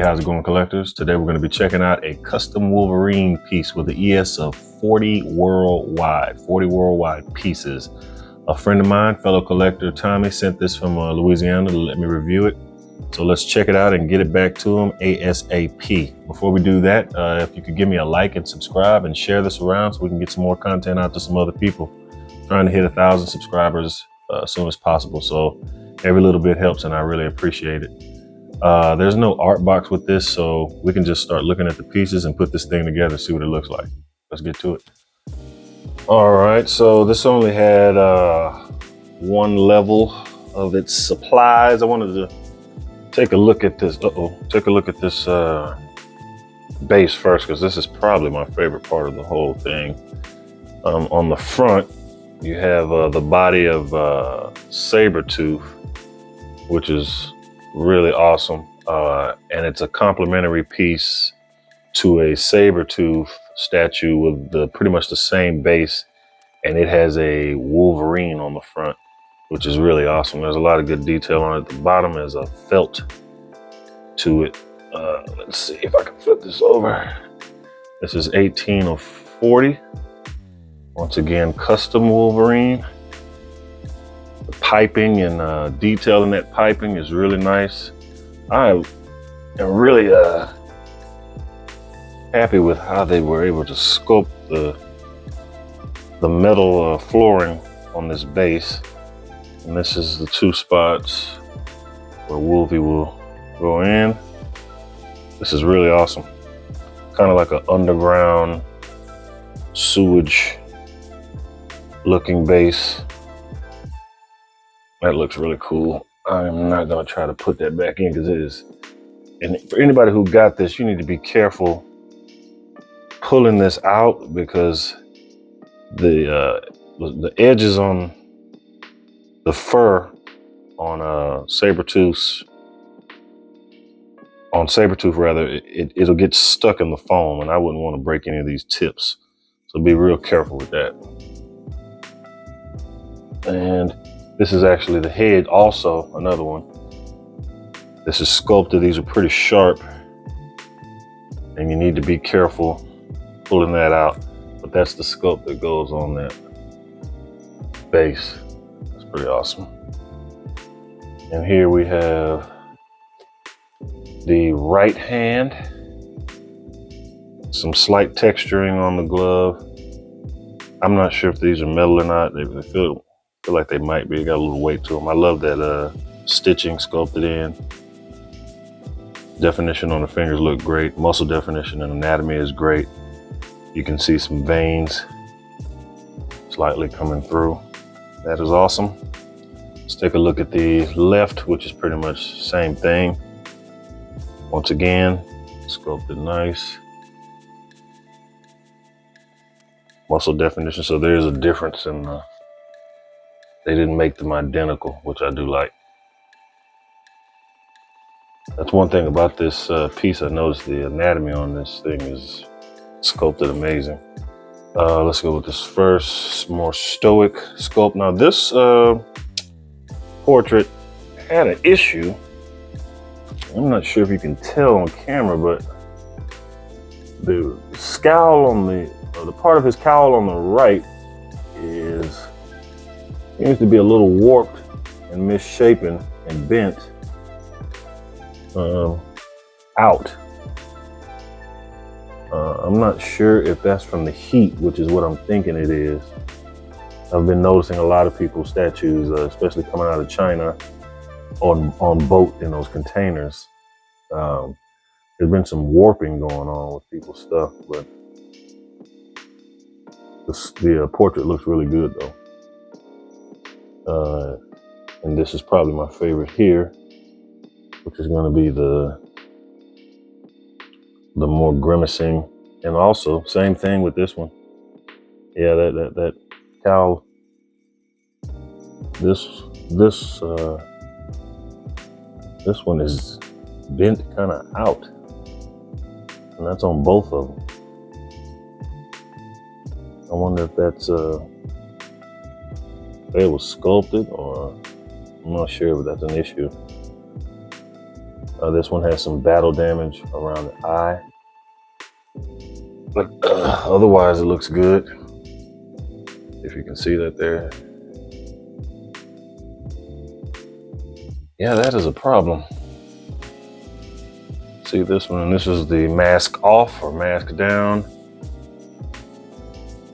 how's it going, collectors? Today we're going to be checking out a custom Wolverine piece with an ES of 40 worldwide. 40 worldwide pieces. A friend of mine, fellow collector Tommy, sent this from Louisiana to let me review it. So let's check it out and get it back to him ASAP. Before we do that, if you could give me a like and subscribe and share this around so we can get some more content out to some other people. Trying to hit 1,000 subscribers as soon as possible. So every little bit helps and I really appreciate it. There's no art box with this, so we can just start looking at the pieces and put this thing together, see what it looks like. Let's get to it. All right, so this only had one level of its supplies. I wanted to take a look at this. Take a look at this base first, because this is probably my favorite part of the whole thing. On the front, you have the body of Sabertooth, which is really awesome, and it's a complementary piece to a Sabertooth statue with pretty much the same base, and it has a Wolverine on the front, which is really awesome. There's a lot of good detail on it. The bottom is a felt to it. Let's see if I can flip this over. This is 18 of 40. Once again, custom Wolverine. The piping and detail in that piping is really nice. I am really happy with how they were able to sculpt the metal flooring on this base. And this is the two spots where Wolvie will go in. This is really awesome. Kind of like an underground sewage looking base. That looks really cool. I'm not gonna try to put that back in because it is, and for anybody who got this, you need to be careful pulling this out because the edges on the fur on Sabertooth rather, it'll get stuck in the foam, and I wouldn't want to break any of these tips. So be real careful with that. And this is actually the head, also another one. This is sculpted. These are pretty sharp, and you need to be careful pulling that out. But that's the sculpt that goes on that base. That's pretty awesome. And here we have the right hand. Some slight texturing on the glove. I'm not sure if these are metal or not. They feel like they might be. Got a little weight to them. I love that stitching sculpted in. Definition on the fingers look great. Muscle definition and anatomy is great. You can see some veins slightly coming through. That is awesome. Let's take a look at the left, which is pretty much the same thing. Once again, sculpted nice. Muscle definition, so there is a difference in they didn't make them identical, which I do like. That's one thing about this piece. I noticed the anatomy on this thing is sculpted amazing. Let's go with this first, more stoic sculpt. Now this portrait had an issue. I'm not sure if you can tell on camera, but the scowl on the part of his cowl on the right seems to be a little warped and misshapen and bent out. I'm not sure if that's from the heat, which is what I'm thinking it is. I've been noticing a lot of people's statues, especially coming out of China, on boat in those containers. There's been some warping going on with people's stuff, but the portrait looks really good though. And this is probably my favorite here, which is going to be the more grimacing, and also same thing with this one. Yeah, that cowl. This one is bent kind of out, and that's on both of them. I wonder if that's it was sculpted, or I'm not sure if that's an issue. This one has some battle damage around the eye. But otherwise, it looks good. If you can see that there. Yeah, that is a problem. See this one, and this is the mask off or mask down.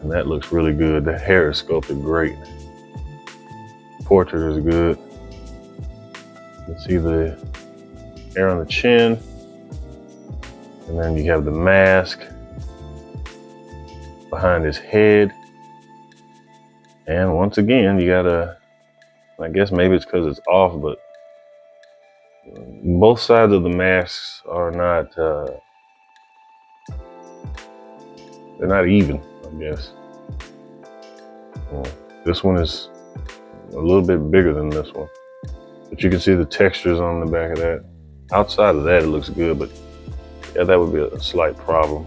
And that looks really good. The hair is sculpted great. Portrait is good. You can see the hair on the chin. And then you have the mask behind his head. And once again, you gotta, I guess maybe it's because it's off, but both sides of the masks are not, they're not even, I guess. This one is a little bit bigger than this one, but you can see the textures on the back of that. Outside of that, it looks good, but yeah, that would be a slight problem.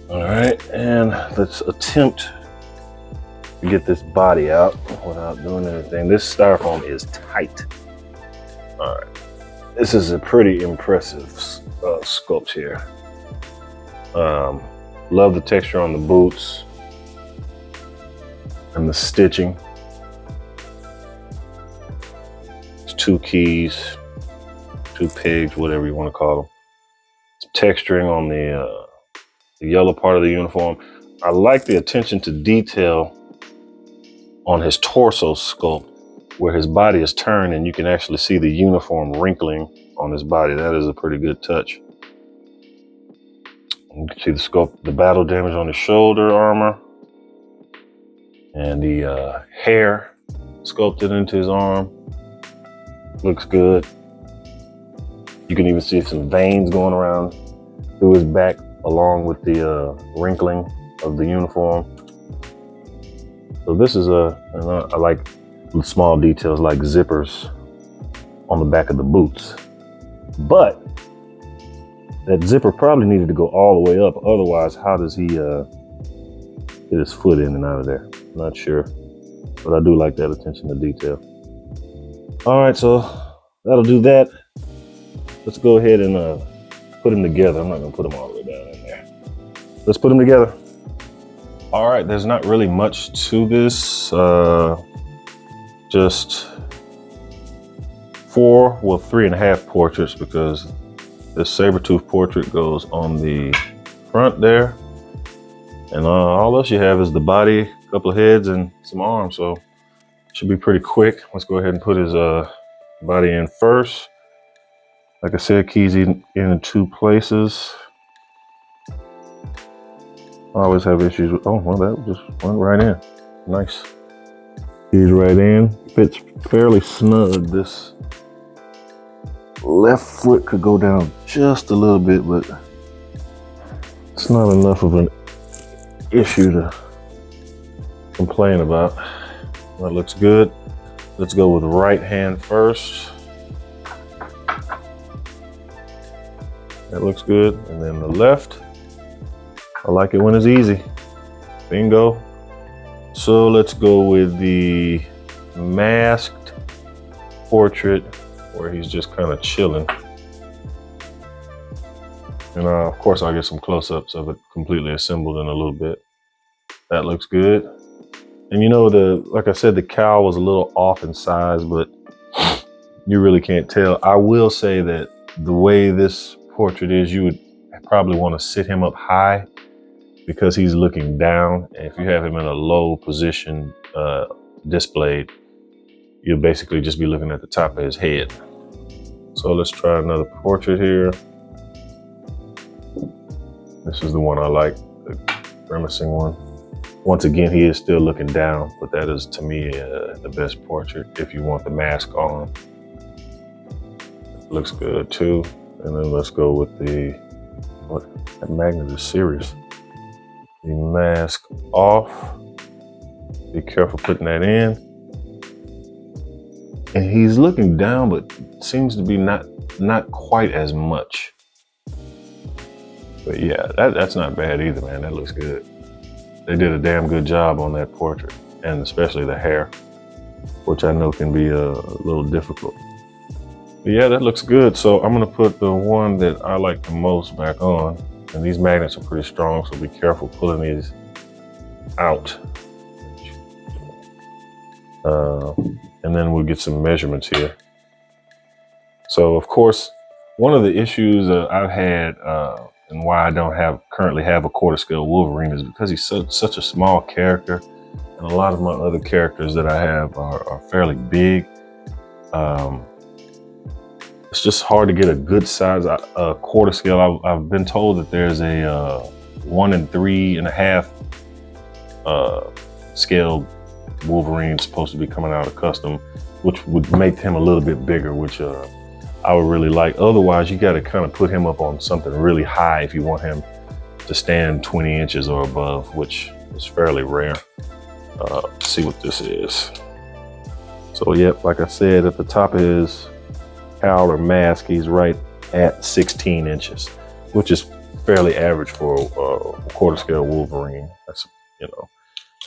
All right, and let's attempt to get this body out without doing anything. This styrofoam is tight. All right, this is a pretty impressive sculpt here. Love the texture on the boots and the stitching. It's 2 keys, 2 pigs, whatever you want to call them. It's texturing on the yellow part of the uniform. I like the attention to detail on his torso sculpt, where his body is turned and you can actually see the uniform wrinkling on his body. That is a pretty good touch. You can see the sculpt, the battle damage on his shoulder armor, and the hair sculpted into his arm. Looks good. You can even see some veins going around through his back, along with the wrinkling of the uniform. So this is I like small details like zippers on the back of the boots. But that zipper probably needed to go all the way up. Otherwise, how does he get his foot in and out of there? Not sure, but I do like that attention to detail. All right, so that'll do that. Let's go ahead and put them together. I'm not gonna put them all the way down in there. Let's put them together. All right, there's not really much to this. Just 3.5 portraits, because this Sabertooth portrait goes on the front there. And all else you have is the body, a couple of heads, and some arms. So it should be pretty quick. Let's go ahead and put his body in first. Like I said, keys in 2 places. I always have issues with, oh, well, that just went right in. Nice. Keys right in. Fits fairly snug. This left foot could go down just a little bit, but it's not enough of an issue to complain about. That looks good. Let's go with right hand first. That looks good. And then the left. I like it when it's easy. Bingo. So let's go with the masked portrait where he's just kind of chilling. And of course I'll get some close-ups of it completely assembled in a little bit. That looks good. And you know, like I said, the cowl was a little off in size, but you really can't tell. I will say that the way this portrait is, you would probably want to sit him up high because he's looking down. And if you have him in a low position displayed, you'll basically just be looking at the top of his head. So let's try another portrait here. This is the one I like, the grimacing one. Once again, he is still looking down, but that is, to me, the best portrait if you want the mask on. Looks good too. And then let's go with that magnet is serious. The mask off. Be careful putting that in. And he's looking down, but seems to be not quite as much. But yeah, that's not bad either, man. That looks good. They did a damn good job on that portrait, and especially the hair, which I know can be a little difficult. Yeah, that looks good. So I'm gonna put the one that I like the most back on. And these magnets are pretty strong, so be careful pulling these out. And then we'll get some measurements here. So of course, one of the issues I've had and why I don't currently have a quarter scale Wolverine is because he's such a small character, and a lot of my other characters that I have are fairly big. It's just hard to get a good size quarter scale. I've been told that there's a 1 3.5 scale Wolverine supposed to be coming out of custom, which would make him a little bit bigger, which I would really like. Otherwise, you got to kind of put him up on something really high if you want him to stand 20 inches or above, which is fairly rare. Let's see what this is. So, yep, like I said, at the top of his cowl or mask, he's right at 16 inches, which is fairly average for a quarter scale Wolverine. That's, you know,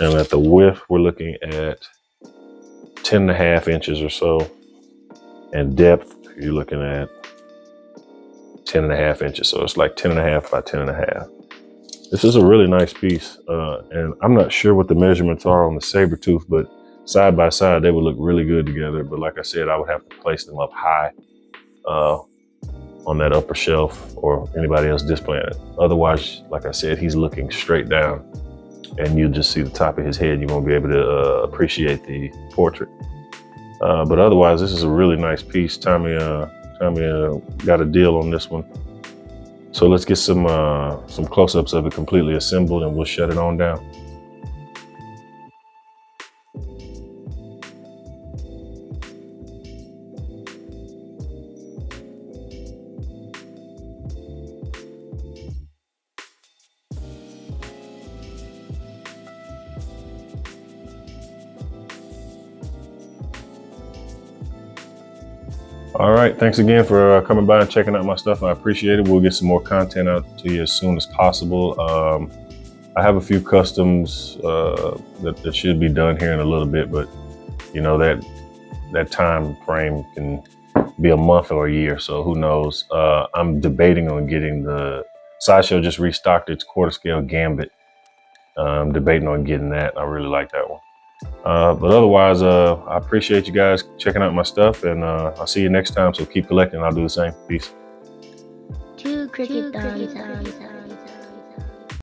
and at the width, we're looking at 10.5 inches or so, and depth, you're looking at 10.5 inches. So it's like 10.5 by 10.5. This is a really nice piece. And I'm not sure what the measurements are on the Sabertooth, but side by side, they would look really good together. But like I said, I would have to place them up high on that upper shelf or anybody else displaying it. Otherwise, like I said, he's looking straight down and you'll just see the top of his head. You won't be able to appreciate the portrait. But otherwise, this is a really nice piece. Tommy got a deal on this one. So let's get some close-ups of it completely assembled, and we'll shut it on down. All right, thanks again for coming by and checking out my stuff. I appreciate it. We'll get some more content out to you as soon as possible. I have a few customs that should be done here in a little bit, but you know that time frame can be a month or a year, so who knows. I'm debating on getting the Sideshow just restocked its quarter scale Gambit. I'm debating on getting that. I really like that one. But otherwise, I appreciate you guys checking out my stuff, and I'll see you next time. So keep collecting. I'll do the same. Peace. Two cricket thumbs up.